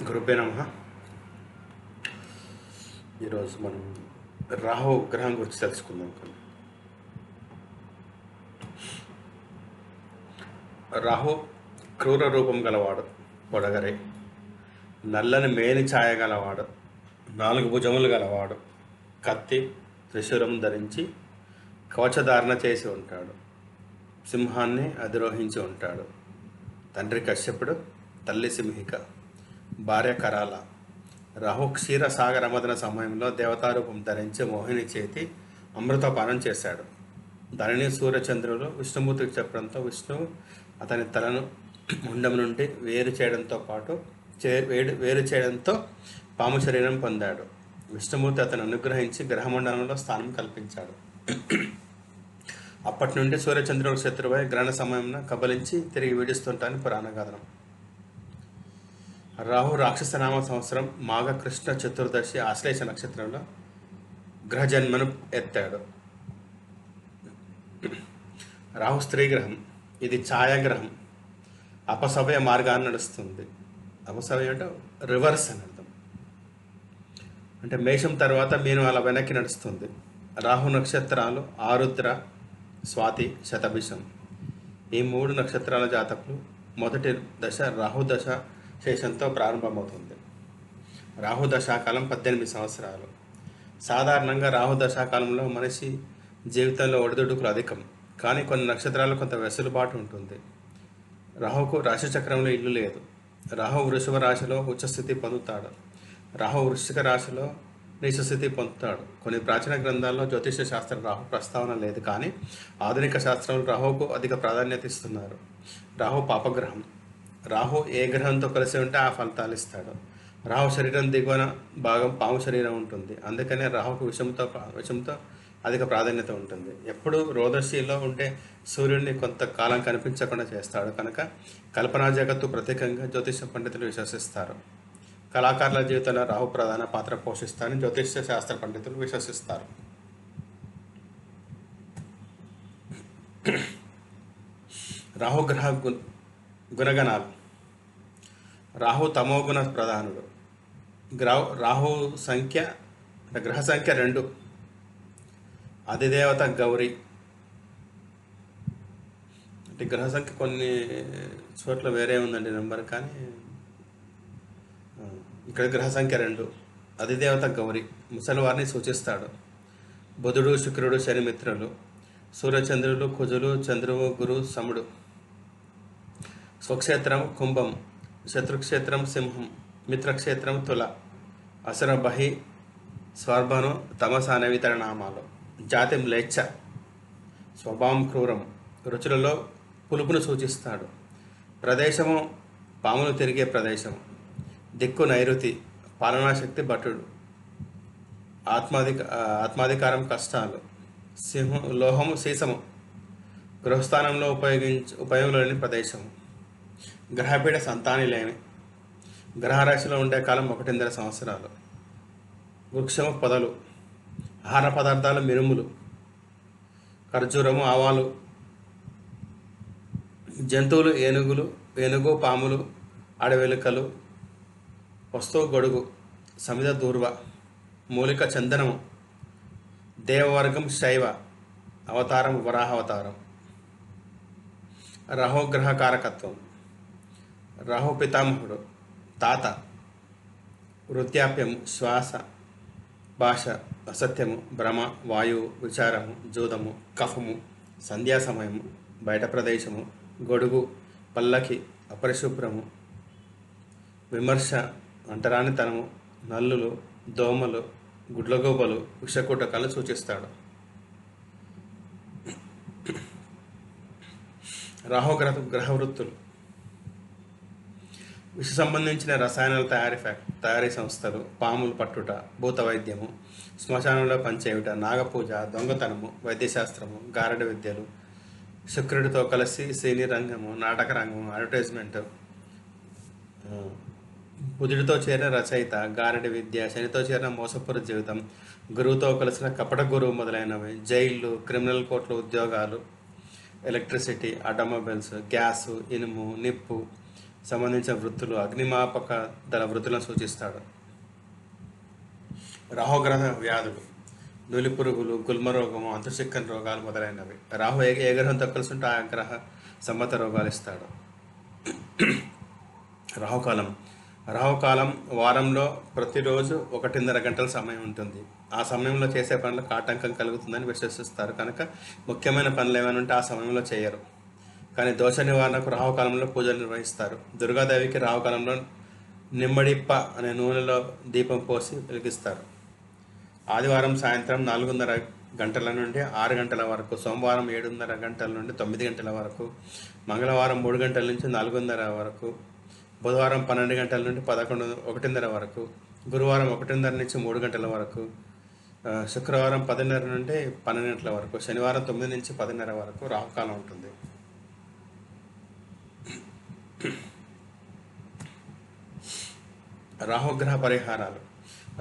గురుభ్యో నమః. ఈరోజు మనం రాహు గ్రహం గురించి తెలుసుకుందాం. రాహు క్రూర రూపం గలవాడు, పొడగరే, నల్లని మేని ఛాయ గలవాడు, 4 భుజములు గలవాడు, కత్తి త్రిశూలం ధరించి కవచధారణ చేసి ఉంటాడు. సింహాన్ని అధిరోహించి ఉంటాడు. తండ్రి కశ్యపుడు, తల్లి సింహిక, భార్య కరాల. రాహు క్షీరసాగర మదన సమయంలో దేవతారూపం ధరించి మోహిని చేతి అమృతపానం చేశాడు. దానిని సూర్యచంద్రులు విష్ణుమూర్తికి చెప్పడంతో విష్ణువు అతని తలను ముండం నుండి వేరు చేయడంతో పాము శరీరం పొందాడు. విష్ణుమూర్తి అతను అనుగ్రహించి గ్రహమండలంలో స్థానం కల్పించాడు. అప్పటి నుండి సూర్యచంద్రుడు శత్రువై గ్రహణ సమయంలో కబలించి తిరిగి వీడిస్తుంటానని పురాణ కథనం. రాహు రాక్షసనామ సంవత్సరం మాఘ కృష్ణ చతుర్దశి ఆశ్లేష నక్షత్రంలో గ్రహజన్మను ఎత్తాడు. రాహు స్త్రీ గ్రహం. ఇది ఛాయాగ్రహం. అపసవ్య మార్గాన్ని నడుస్తుంది. అపసవ్యం అంటే రివర్స్ అని అర్థం. అంటే మేషం తర్వాత మీను అలా వెనక్కి నడుస్తుంది. రాహు నక్షత్రాలు ఆరుద్ర, స్వాతి, శతభిషం. ఈ 3 నక్షత్రాల జాతకులు మొదటి దశ రాహు దశ శేషంతో ప్రారంభమవుతుంది. రాహు దశాకాలం 18 సంవత్సరాలు. సాధారణంగా రాహు దశాకాలంలో మనిషి జీవితంలో ఒడిదుడుకులు అధికం. కానీ కొన్ని నక్షత్రాలు కొంత వెసులుబాటు ఉంటుంది. రాహుకు రాశిచక్రంలో ఇల్లు లేదు. రాహు వృషభ రాశిలో ఉచ్చస్థితి పొందుతాడు. రాహు వృశ్చిక రాశిలో నీచస్థితి పొందుతాడు. కొన్ని ప్రాచీన గ్రంథాల్లో జ్యోతిష శాస్త్ర రాహు ప్రస్తావన లేదు, కానీ ఆధునిక శాస్త్రంలో రాహుకు అధిక ప్రాధాన్యత ఇస్తున్నారు. రాహు పాపగ్రహం. రాహు ఏ గ్రహంతో కలిసి ఉంటే ఆ ఫలితాలు ఇస్తాడు. రాహు శరీరం దిగువన భాగం పాము శరీరం ఉంటుంది. అందుకనే రాహుకు విషంతో అధిక ప్రాధాన్యత ఉంటుంది. ఎప్పుడు రోదశిలో ఉంటే సూర్యుడిని కొంతకాలం కనిపించకుండా చేస్తాడు కనుక కల్పనా జగత్తు ప్రత్యేకంగా జ్యోతిష పండితులు విశ్వసిస్తారు. కళాకారుల జీవితంలో రాహు ప్రధాన పాత్ర పోషిస్తారని జ్యోతిష శాస్త్ర పండితులు విశ్వసిస్తారు. రాహు గ్రహ గుణగణాలు. రాహు తమోగుణ ప్రధానుడు. రాహు సంఖ్య గ్రహ సంఖ్య 2. అధిదేవత గౌరీ. అంటే గ్రహ సంఖ్య కొన్ని చోట్ల వేరే ఉందండి నెంబర్, కానీ ఇక్కడ గ్రహ సంఖ్య 2. అధిదేవత గౌరీ ముసలివారిని సూచిస్తాడు. బుధుడు, శుక్రుడు, శనిమిత్రులు. సూర్యచంద్రులు, కుజులు, చంద్రువు, గురు, సముడు. స్వక్షేత్రం కుంభం, శత్రుక్షేత్రం సింహం, మిత్రక్షేత్రం తుల, అసుర బహి, స్వర్భను, తమస అనేవి ఇతర నామాలు. జాతి మ్లేచ్ఛ. స్వభావం క్రూరం. రుచులలో పులుపును సూచిస్తాడు. ప్రదేశము పాములు తిరిగే ప్రదేశం. దిక్కు నైరుతి. పాలనాశక్తి భటుడు. ఆత్మాధికారం కష్టాలు. లోహము సీసము. గృహస్థానంలో ఉపయోగం లేని ప్రదేశం. గ్రహపీడ సంతానిలేమి. గ్రహరాశిలో ఉండే కాలం 1.5 సంవత్సరాలు. వృక్షము పొదలు. ఆహార పదార్థాలు మినుములు, ఖర్జూరము, ఆవాలు. జంతువులు ఏనుగు, పాములు, అడవెలుకలు. వస్తువు గొడుగు, సమిద దూర్వ. మూలిక చందనము. దేవవర్గం శైవ. అవతారం వరాహావతారం. రాహుగ్రహ కారకత్వం. రాహు పితామహుడు, తాత. వృద్ధాప్యం, శ్వాస, భాష, అసత్యము, భ్రమ, వాయువు, విచారము, జూదము, కఫము, సంధ్యా సమయము, బయట ప్రదేశము, గొడుగు, పల్లకి, అపరిశుభ్రము, విమర్శ, అంటరానితనము, నల్లులు, దోమలు, గుడ్లగూబలు, విషకుటకాలను సూచిస్తాడు. గ్రహ వృత్తులు. విష సంబంధించిన రసాయనాల తయారీ సంస్థలు, పాములు పట్టుట, భూత వైద్యము, శ్మశానంలో పనిచేయుట, నాగపూజ, దొంగతనము, వైద్యశాస్త్రము, గారడి విద్యలు, శుక్రుడితో కలిసి సినీ రంగము, నాటక రంగము, అడ్వర్టైజ్మెంట్, బుధుడితో చేరిన రచయిత, గారడి విద్య, శనితో చేరిన మోసపుర జీవితం, గురువుతో కలిసిన కపట గురువు మొదలైనవి, జైళ్ళు, క్రిమినల్ కోర్టులు, ఉద్యోగాలు, ఎలక్ట్రిసిటీ, ఆటోమొబైల్స్, గ్యాసు, ఇనుము, నిప్పు, సంబంధించిన వృత్తులు, అగ్నిమాపక దళ వృత్తులను సూచిస్తాడు. రాహుగ్రహ వ్యాధులు, నులి పురుగులు, గుల్మ రోగము, అంతుచిక్కని రోగాలు మొదలైనవి. రాహు ఏ గ్రహంతో కలిసి ఉంటే ఆ గ్రహ సంబంధ రోగాలు ఇస్తాడు. రాహుకాలం. రాహుకాలం వారంలో ప్రతిరోజు 1.5 గంటల సమయం ఉంటుంది. ఆ సమయంలో చేసే పనులకు ఆటంకం కలుగుతుందని విశ్వసిస్తారు కనుక ముఖ్యమైన పనులు ఏమైనా ఉంటే ఆ సమయంలో చేయరు. కానీ దోష నివారణకు రాహుకాలంలో పూజలు నిర్వహిస్తారు. దుర్గాదేవికి రాహుకాలంలో నిమ్మడిప్ప అనే నూనెలో దీపం పోసి వెలిగిస్తారు. ఆదివారం సాయంత్రం 4:30 గంటల నుండి 6 గంటల వరకు, సోమవారం 7:30 గంటల నుండి 9 గంటల వరకు, మంగళవారం 3 గంటల నుంచి 4:30 వరకు, బుధవారం 12 గంటల నుండి 1:30 వరకు, గురువారం 1:30 నుంచి 3 గంటల వరకు, శుక్రవారం 10:30 నుండి 12 గంటల వరకు, శనివారం 9 నుంచి 10:30 వరకు రాహుకాలం ఉంటుంది. రాహుగ్రహ పరిహారాలు.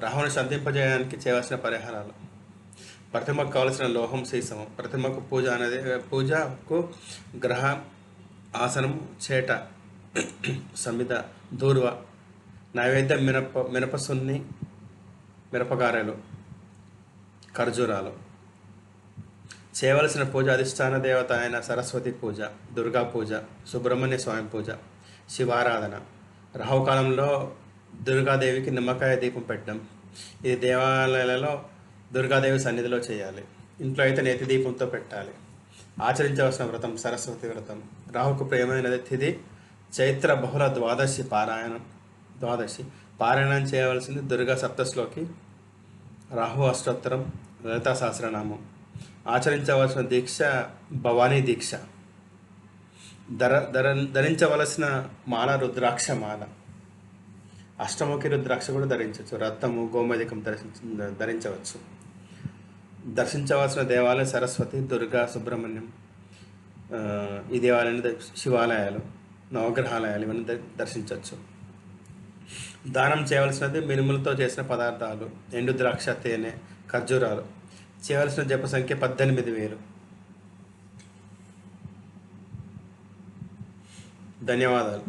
రాహుని శాంతింపజేయడానికి చేయవలసిన పరిహారాలు. ప్రతిమకు కావలసిన లోహం సీసము. ప్రతిమకు పూజకు గ్రహ ఆసనం, చేట, సమిత, దూర్వ, నైవేద్యం, మినపసున్ని, మిరపగారెలు, ఖర్జూరాలు. చేయవలసిన పూజ అధిష్టాన దేవత అయిన సరస్వతి పూజ, దుర్గా పూజ, సుబ్రహ్మణ్య స్వామి పూజ, శివారాధన. రాహుకాలంలో దుర్గాదేవికి నిమ్మకాయ దీపం పెట్టడం. ఇది దేవాలయాలలో దుర్గాదేవి సన్నిధిలో చేయాలి. ఇంట్లో అయితే నేతి దీపంతో పెట్టాలి. ఆచరించవలసిన వ్రతం సరస్వతి వ్రతం. రాహుకు ప్రియమైనది తిథి చైత్ర బహుళ ద్వాదశి పారాయణం చేయవలసింది దుర్గా సప్తశ్లోకి, రాహు అష్టోత్తరం, లలితా సహస్రనామం. ఆచరించవలసిన దీక్ష భవానీ దీక్ష. ధరించవలసిన మాల రుద్రాక్ష మాల. అష్టముఖి రుద్రాక్ష కూడా ధరించవచ్చు. రత్నము, గోమేధికం ధరించవచ్చు. దర్శించవలసిన దేవాలయం సరస్వతి, దుర్గా, సుబ్రహ్మణ్యం. ఈ దేవాలయాన్ని శివాలయాలు, నవగ్రహాలయాలు ఇవన్నీ దర్శించవచ్చు. దానం చేయవలసినది మినుములతో చేసిన పదార్థాలు, ఎండు ద్రాక్ష, తేనె, ఖర్జూరాలు. చేయవలసిన జప సంఖ్య 18,000. ధన్యవాదాలు.